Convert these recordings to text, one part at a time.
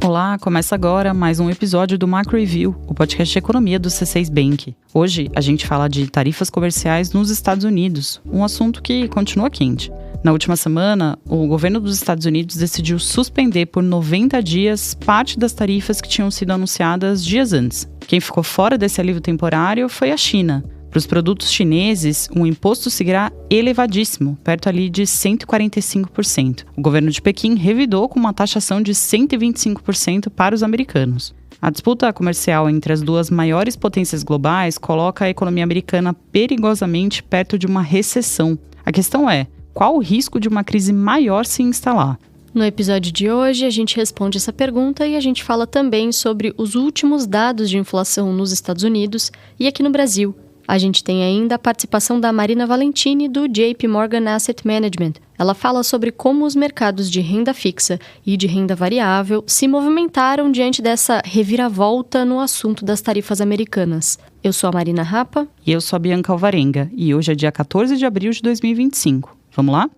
Olá, começa agora mais um episódio do Macro Review, o podcast de economia do C6 Bank. Hoje a gente fala de tarifas comerciais nos Estados Unidos, um assunto que continua quente. Na última semana, o governo dos Estados Unidos decidiu suspender por 90 dias parte das tarifas que tinham sido anunciadas dias antes. Quem ficou fora desse alívio temporário foi a China. Para os produtos chineses, o imposto seguirá elevadíssimo, perto ali de 145%. O governo de Pequim revidou com uma taxação de 125% para os americanos. A disputa comercial entre as duas maiores potências globais coloca a economia americana perigosamente perto de uma recessão. A questão é, qual o risco de uma crise maior se instalar? No episódio de hoje, a gente responde essa pergunta e a gente fala também sobre os últimos dados de inflação nos Estados Unidos e aqui no Brasil. A gente tem ainda a participação da Marina Valentini, do JP Morgan Asset Management. Ela fala sobre como os mercados de renda fixa e de renda variável se movimentaram diante dessa reviravolta no assunto das tarifas americanas. Eu sou a Marina Rapa. E eu sou a Bianca Alvarenga. E hoje é dia 14 de abril de 2025. Vamos lá?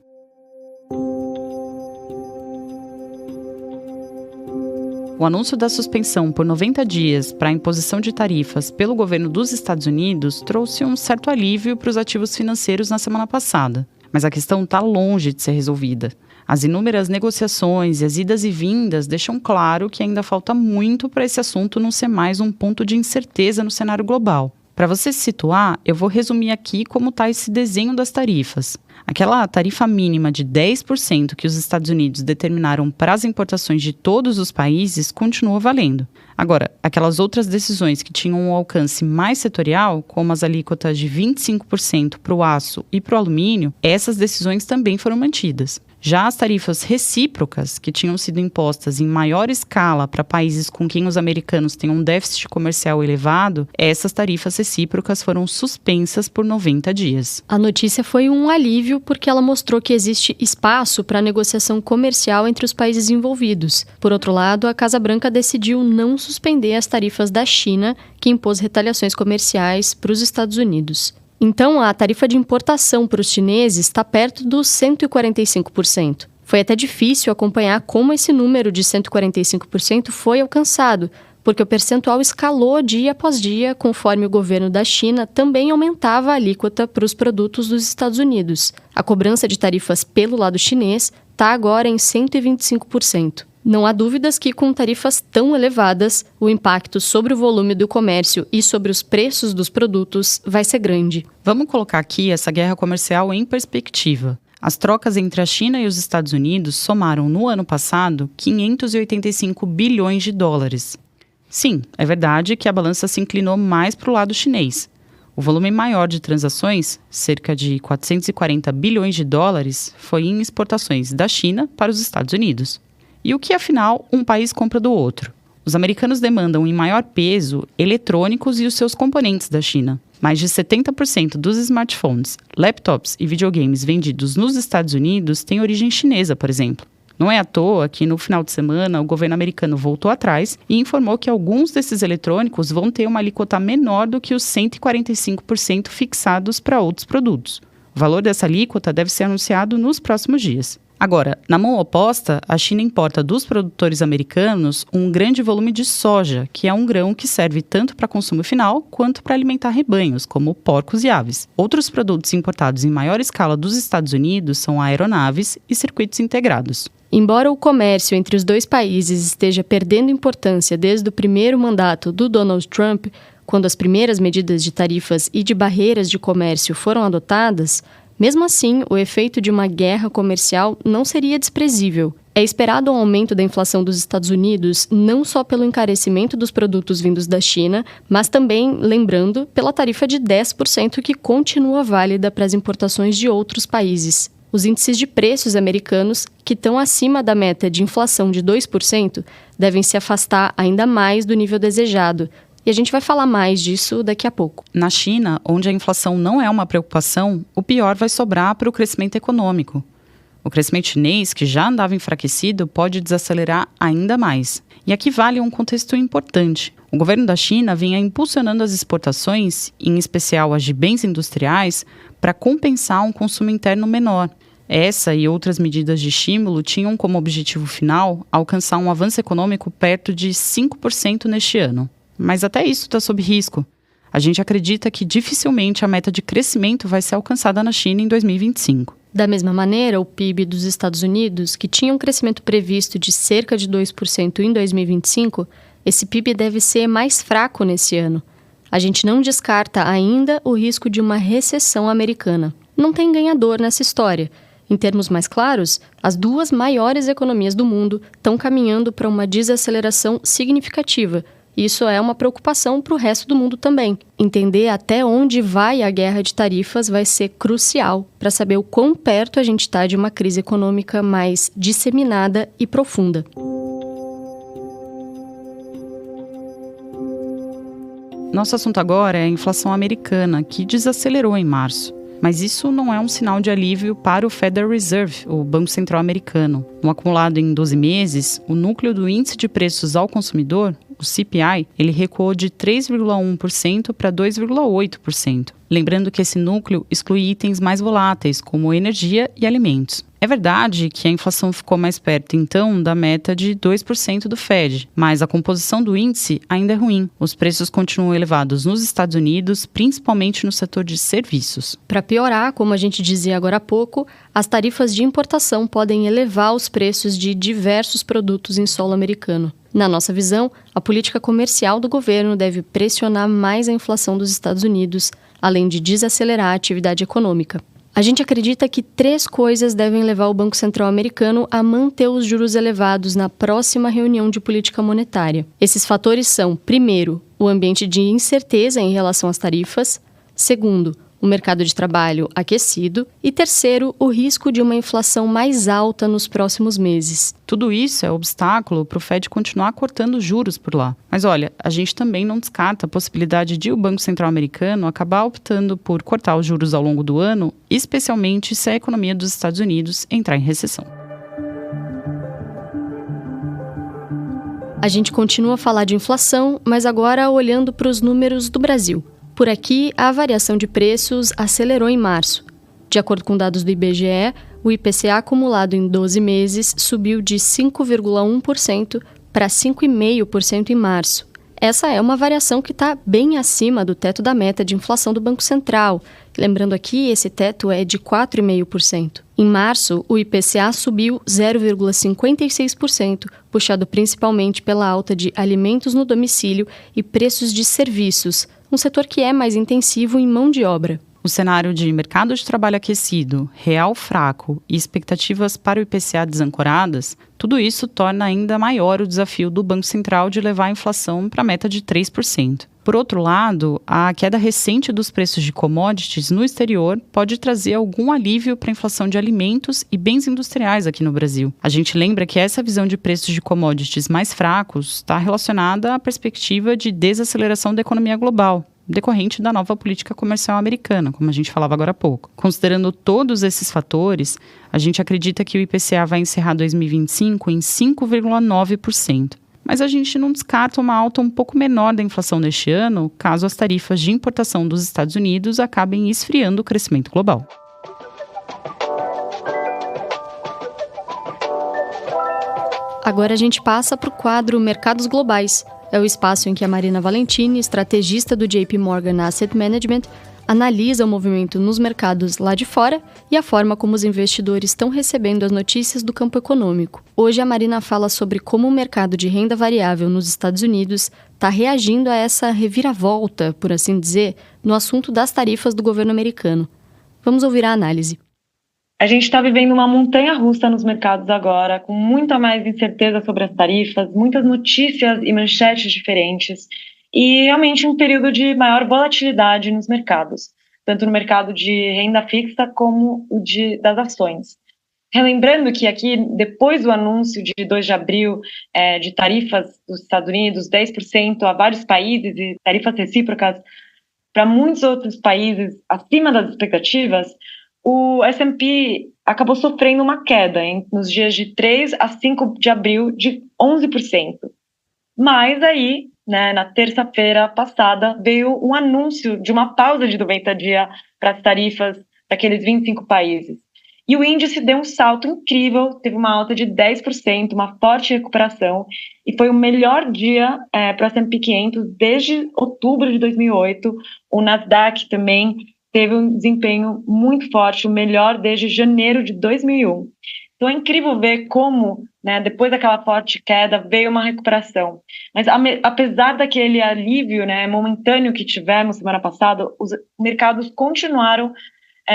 O anúncio da suspensão por 90 dias para a imposição de tarifas pelo governo dos Estados Unidos trouxe um certo alívio para os ativos financeiros na semana passada. Mas a questão está longe de ser resolvida. As inúmeras negociações e as idas e vindas deixam claro que ainda falta muito para esse assunto não ser mais um ponto de incerteza no cenário global. Para você se situar, eu vou resumir aqui como está esse desenho das tarifas. Aquela tarifa mínima de 10% que os Estados Unidos determinaram para as importações de todos os países continua valendo. Agora, aquelas outras decisões que tinham um alcance mais setorial, como as alíquotas de 25% para o aço e para o alumínio, essas decisões também foram mantidas. Já as tarifas recíprocas, que tinham sido impostas em maior escala para países com quem os americanos têm um déficit comercial elevado, essas tarifas recíprocas foram suspensas por 90 dias. A notícia foi um alívio porque ela mostrou que existe espaço para negociação comercial entre os países envolvidos. Por outro lado, a Casa Branca decidiu não suspender as tarifas da China, que impôs retaliações comerciais para os Estados Unidos. Então, a tarifa de importação para os chineses está perto dos 145%. Foi até difícil acompanhar como esse número de 145% foi alcançado, porque o percentual escalou dia após dia, conforme o governo da China também aumentava a alíquota para os produtos dos Estados Unidos. A cobrança de tarifas pelo lado chinês está agora em 125%. Não há dúvidas que, com tarifas tão elevadas, o impacto sobre o volume do comércio e sobre os preços dos produtos vai ser grande. Vamos colocar aqui essa guerra comercial em perspectiva. As trocas entre a China e os Estados Unidos somaram, no ano passado, 585 bilhões de dólares. Sim, é verdade que a balança se inclinou mais para o lado chinês. O volume maior de transações, cerca de 440 bilhões de dólares, foi em exportações da China para os Estados Unidos. E o que, afinal, um país compra do outro? Os americanos demandam em maior peso eletrônicos e os seus componentes da China. Mais de 70% dos smartphones, laptops e videogames vendidos nos Estados Unidos têm origem chinesa, por exemplo. Não é à toa que, no final de semana, o governo americano voltou atrás e informou que alguns desses eletrônicos vão ter uma alíquota menor do que os 145% fixados para outros produtos. O valor dessa alíquota deve ser anunciado nos próximos dias. Agora, na mão oposta, a China importa dos produtores americanos um grande volume de soja, que é um grão que serve tanto para consumo final quanto para alimentar rebanhos, como porcos e aves. Outros produtos importados em maior escala dos Estados Unidos são aeronaves e circuitos integrados. Embora o comércio entre os dois países esteja perdendo importância desde o primeiro mandato do Donald Trump, quando as primeiras medidas de tarifas e de barreiras de comércio foram adotadas, mesmo assim, o efeito de uma guerra comercial não seria desprezível. É esperado um aumento da inflação dos Estados Unidos, não só pelo encarecimento dos produtos vindos da China, mas também, lembrando, pela tarifa de 10% que continua válida para as importações de outros países. Os índices de preços americanos, que estão acima da meta de inflação de 2%, devem se afastar ainda mais do nível desejado. E a gente vai falar mais disso daqui a pouco. Na China, onde a inflação não é uma preocupação, o pior vai sobrar para o crescimento econômico. O crescimento chinês, que já andava enfraquecido, pode desacelerar ainda mais. E aqui vale um contexto importante. O governo da China vinha impulsionando as exportações, em especial as de bens industriais, para compensar um consumo interno menor. Essa e outras medidas de estímulo tinham como objetivo final alcançar um avanço econômico perto de 5% neste ano. Mas até isso está sob risco. A gente acredita que dificilmente a meta de crescimento vai ser alcançada na China em 2025. Da mesma maneira, o PIB dos Estados Unidos, que tinha um crescimento previsto de cerca de 2% em 2025, esse PIB deve ser mais fraco nesse ano. A gente não descarta ainda o risco de uma recessão americana. Não tem ganhador nessa história. Em termos mais claros, as duas maiores economias do mundo estão caminhando para uma desaceleração significativa. Isso é uma preocupação para o resto do mundo também. Entender até onde vai a guerra de tarifas vai ser crucial para saber o quão perto a gente está de uma crise econômica mais disseminada e profunda. Nosso assunto agora é a inflação americana, que desacelerou em março. Mas isso não é um sinal de alívio para o Federal Reserve, o Banco Central americano. No acumulado em 12 meses, o núcleo do Índice de Preços ao Consumidor, o CPI, ele recuou de 3,1% para 2,8%. Lembrando que esse núcleo exclui itens mais voláteis, como energia e alimentos. É verdade que a inflação ficou mais perto, então, da meta de 2% do Fed, mas a composição do índice ainda é ruim. Os preços continuam elevados nos Estados Unidos, principalmente no setor de serviços. Para piorar, como a gente dizia agora há pouco, as tarifas de importação podem elevar os preços de diversos produtos em solo americano. Na nossa visão, a política comercial do governo deve pressionar mais a inflação dos Estados Unidos, além de desacelerar a atividade econômica. A gente acredita que 3 coisas devem levar o Banco Central americano a manter os juros elevados na próxima reunião de política monetária. Esses fatores são, primeiro, o ambiente de incerteza em relação às tarifas, segundo, o mercado de trabalho aquecido e, terceiro, o risco de uma inflação mais alta nos próximos meses. Tudo isso é obstáculo para o Fed continuar cortando juros por lá. Mas olha, a gente também não descarta a possibilidade de o Banco Central americano acabar optando por cortar os juros ao longo do ano, especialmente se a economia dos Estados Unidos entrar em recessão. A gente continua a falar de inflação, mas agora olhando para os números do Brasil. Por aqui, a variação de preços acelerou em março. De acordo com dados do IBGE, o IPCA acumulado em 12 meses subiu de 5,1% para 5,5% em março. Essa é uma variação que está bem acima do teto da meta de inflação do Banco Central. Lembrando aqui, esse teto é de 4,5%. Em março, o IPCA subiu 0,56%, puxado principalmente pela alta de alimentos no domicílio e preços de serviços, um setor que é mais intensivo em mão de obra. O cenário de mercado de trabalho aquecido, real fraco e expectativas para o IPCA desancoradas, tudo isso torna ainda maior o desafio do Banco Central de levar a inflação para a meta de 3%. Por outro lado, a queda recente dos preços de commodities no exterior pode trazer algum alívio para a inflação de alimentos e bens industriais aqui no Brasil. A gente lembra que essa visão de preços de commodities mais fracos está relacionada à perspectiva de desaceleração da economia global, decorrente da nova política comercial americana, como a gente falava agora há pouco. Considerando todos esses fatores, a gente acredita que o IPCA vai encerrar 2025 em 5,9%. Mas a gente não descarta uma alta um pouco menor da inflação neste ano, caso as tarifas de importação dos Estados Unidos acabem esfriando o crescimento global. Agora a gente passa para o quadro Mercados Globais. É o espaço em que a Marina Valentini, estrategista do JP Morgan Asset Management, analisa o movimento nos mercados lá de fora e a forma como os investidores estão recebendo as notícias do campo econômico. Hoje a Marina fala sobre como o mercado de renda variável nos Estados Unidos está reagindo a essa reviravolta, por assim dizer, no assunto das tarifas do governo americano. Vamos ouvir a análise. A gente está vivendo uma montanha-russa nos mercados agora, com muita mais incerteza sobre as tarifas, muitas notícias e manchetes diferentes, e realmente um período de maior volatilidade nos mercados, tanto no mercado de renda fixa como o das ações. Relembrando que aqui, depois do anúncio de 2 de abril de tarifas dos Estados Unidos, 10% a vários países e tarifas recíprocas para muitos outros países acima das expectativas, o S&P acabou sofrendo uma queda nos dias de 3 a 5 de abril de 11%. Mas aí, na terça-feira passada, veio um anúncio de uma pausa de 90 dias para as tarifas daqueles 25 países. E o índice deu um salto incrível, teve uma alta de 10%, uma forte recuperação, e foi o melhor dia para o S&P 500 desde outubro de 2008. O Nasdaq também teve um desempenho muito forte, o melhor desde janeiro de 2001. Então é incrível ver como, né, depois daquela forte queda, veio uma recuperação. Mas apesar daquele alívio, né, momentâneo que tivemos semana passada, os mercados continuaram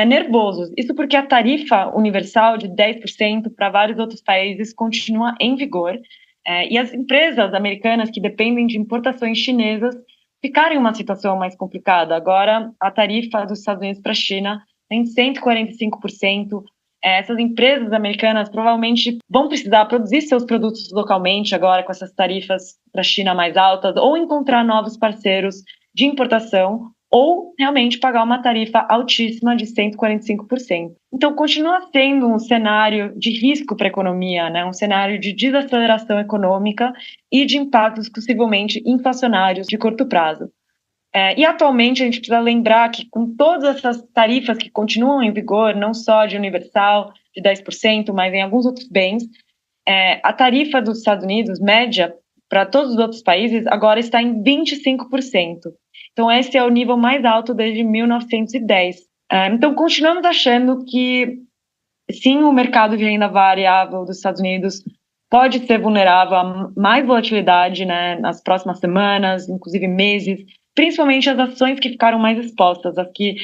nervosos. Isso porque a tarifa universal de 10% para vários outros países continua em vigor. E as empresas americanas que dependem de importações chinesas ficaram em uma situação mais complicada. Agora, a tarifa dos Estados Unidos para a China tem 145%. Essas empresas americanas provavelmente vão precisar produzir seus produtos localmente agora com essas tarifas para a China mais altas, ou encontrar novos parceiros de importação, ou realmente pagar uma tarifa altíssima de 145%. Então, continua sendo um cenário de risco para a economia, né? Um cenário de desaceleração econômica e de impactos possivelmente inflacionários de curto prazo. E atualmente a gente precisa lembrar que com todas essas tarifas que continuam em vigor, não só de universal, de 10%, mas em alguns outros bens, a tarifa dos Estados Unidos, média, para todos os outros países, agora está em 25%. Então, esse é o nível mais alto desde 1910. Então, continuamos achando que, sim, o mercado de renda variável dos Estados Unidos pode ser vulnerável a mais volatilidade, né, nas próximas semanas, inclusive meses, principalmente as ações que ficaram mais expostas, as que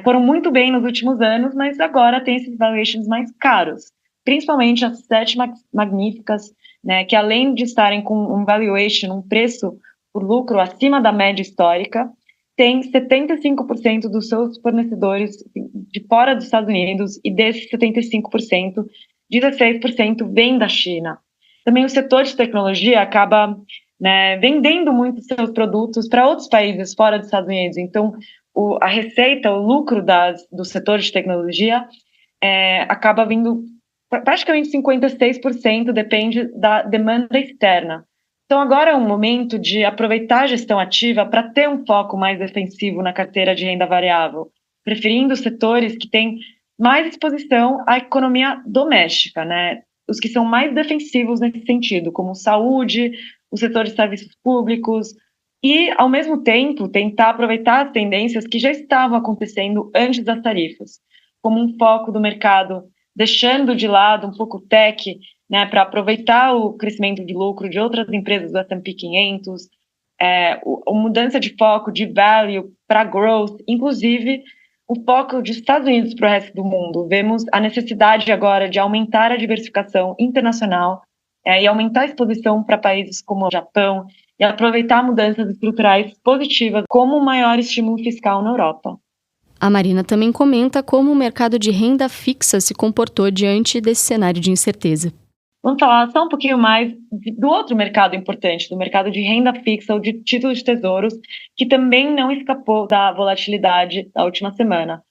foram muito bem nos últimos anos, mas agora tem esses valuations mais caros, principalmente as 7 magníficas, né, que além de estarem com um valuation, um preço por lucro acima da média histórica, tem 75% dos seus fornecedores de fora dos Estados Unidos, e desses 75%, 16% vem da China. Também o setor de tecnologia acaba, né, vendendo muito seus produtos para outros países fora dos Estados Unidos. Então, a receita, o lucro do setor de tecnologia acaba vindo praticamente 56%, depende da demanda externa. Então, agora é um momento de aproveitar a gestão ativa para ter um foco mais defensivo na carteira de renda variável, preferindo setores que têm mais exposição à economia doméstica, né? Os que são mais defensivos nesse sentido, como saúde, o setor de serviços públicos, e, ao mesmo tempo, tentar aproveitar as tendências que já estavam acontecendo antes das tarifas, como um foco do mercado, deixando de lado um pouco o tech, né, para aproveitar o crescimento de lucro de outras empresas do S&P 500, a mudança de foco de value para growth, inclusive o foco dos Estados Unidos para o resto do mundo. Vemos a necessidade agora de aumentar a diversificação internacional e aumentar a exposição para países como o Japão e aproveitar mudanças estruturais positivas como o maior estímulo fiscal na Europa. A Marina também comenta como o mercado de renda fixa se comportou diante desse cenário de incerteza. Vamos falar só um pouquinho mais do outro mercado importante, do mercado de renda fixa ou de títulos de tesouros, que também não escapou da volatilidade da última semana.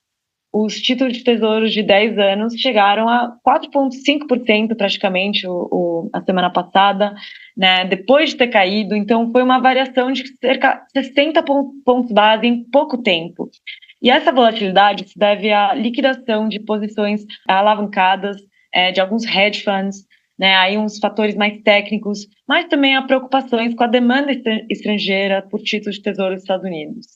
Os títulos de tesouros de 10 anos chegaram a 4,5% praticamente a semana passada, né, depois de ter caído. Então, foi uma variação de cerca de 60 pontos base em pouco tempo. E essa volatilidade se deve à liquidação de posições alavancadas de alguns hedge funds, né, aí uns fatores mais técnicos, mas também há preocupações com a demanda estrangeira por títulos de tesouro dos Estados Unidos.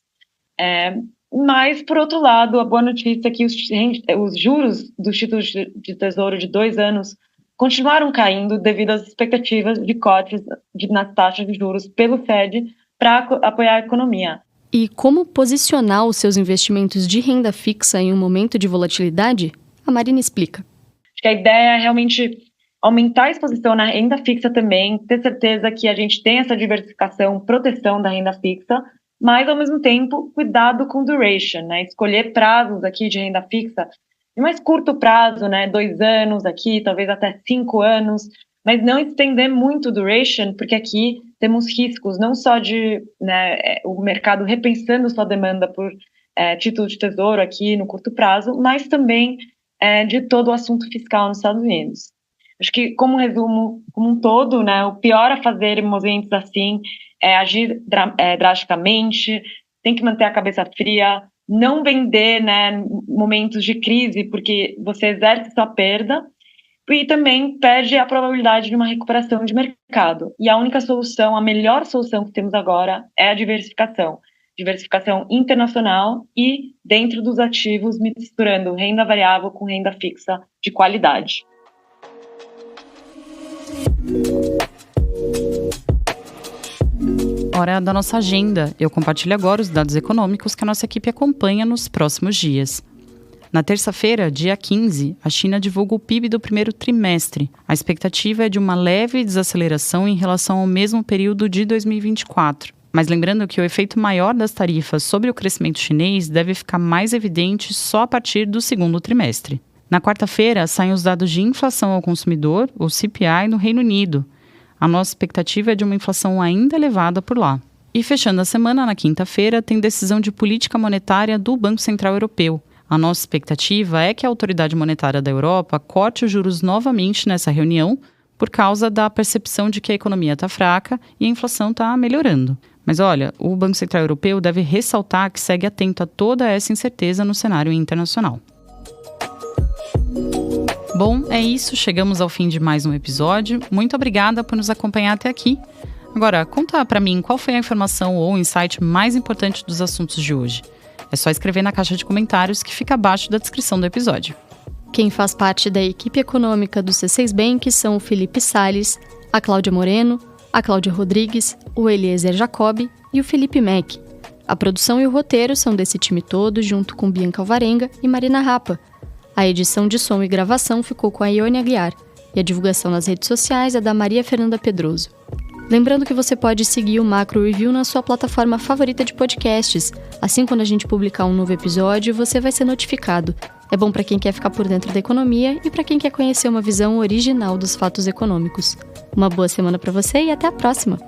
Mas, por outro lado, a boa notícia é que os juros dos títulos de tesouro de 2 anos continuaram caindo devido às expectativas de cortes nas taxas de juros pelo Fed para apoiar a economia. E como posicionar os seus investimentos de renda fixa em um momento de volatilidade? A Marina explica. Acho que a ideia é realmente aumentar a exposição na renda fixa também, ter certeza que a gente tem essa diversificação, proteção da renda fixa, mas, ao mesmo tempo, cuidado com duration, né? Escolher prazos aqui de renda fixa de mais curto prazo, né? 2 anos aqui, talvez até 5 anos, mas não estender muito o duration, porque aqui temos riscos não só de, né, o mercado repensando sua demanda por título de tesouro aqui no curto prazo, mas também de todo o assunto fiscal nos Estados Unidos. Acho que, como resumo, como um todo, né, o pior a fazer em movimentos assim é agir drasticamente, tem que manter a cabeça fria, não vender, né, momentos de crise, porque você exerce sua perda, e também perde a probabilidade de uma recuperação de mercado. E a única solução, a melhor solução que temos agora é a diversificação. Diversificação internacional e dentro dos ativos, misturando renda variável com renda fixa de qualidade. Hora da nossa agenda. Eu compartilho agora os dados econômicos que a nossa equipe acompanha nos próximos dias. Na terça-feira, dia 15, a China divulga o PIB do primeiro trimestre. A expectativa é de uma leve desaceleração em relação ao mesmo período de 2024. Mas lembrando que o efeito maior das tarifas sobre o crescimento chinês deve ficar mais evidente só a partir do segundo trimestre. Na quarta-feira, saem os dados de inflação ao consumidor, o CPI, no Reino Unido. A nossa expectativa é de uma inflação ainda elevada por lá. E fechando a semana, na quinta-feira, tem decisão de política monetária do Banco Central Europeu. A nossa expectativa é que a autoridade monetária da Europa corte os juros novamente nessa reunião por causa da percepção de que a economia está fraca e a inflação está melhorando. Mas olha, o Banco Central Europeu deve ressaltar que segue atento a toda essa incerteza no cenário internacional. Bom, é isso. Chegamos ao fim de mais um episódio. Muito obrigada por nos acompanhar até aqui. Agora, conta pra mim qual foi a informação ou o insight mais importante dos assuntos de hoje. É só escrever na caixa de comentários que fica abaixo da descrição do episódio. Quem faz parte da equipe econômica do C6 Bank são o Felipe Salles, a Cláudia Moreno, a Cláudia Rodrigues, o Eliezer Jacobi e o Felipe Mack. A produção e o roteiro são desse time todo, junto com Bianca Alvarenga e Marina Rapa. A edição de som e gravação ficou com a Ione Aguiar e a divulgação nas redes sociais é da Maria Fernanda Pedroso. Lembrando que você pode seguir o Macro Review na sua plataforma favorita de podcasts. Assim, quando a gente publicar um novo episódio, você vai ser notificado. É bom para quem quer ficar por dentro da economia e para quem quer conhecer uma visão original dos fatos econômicos. Uma boa semana para você e até a próxima!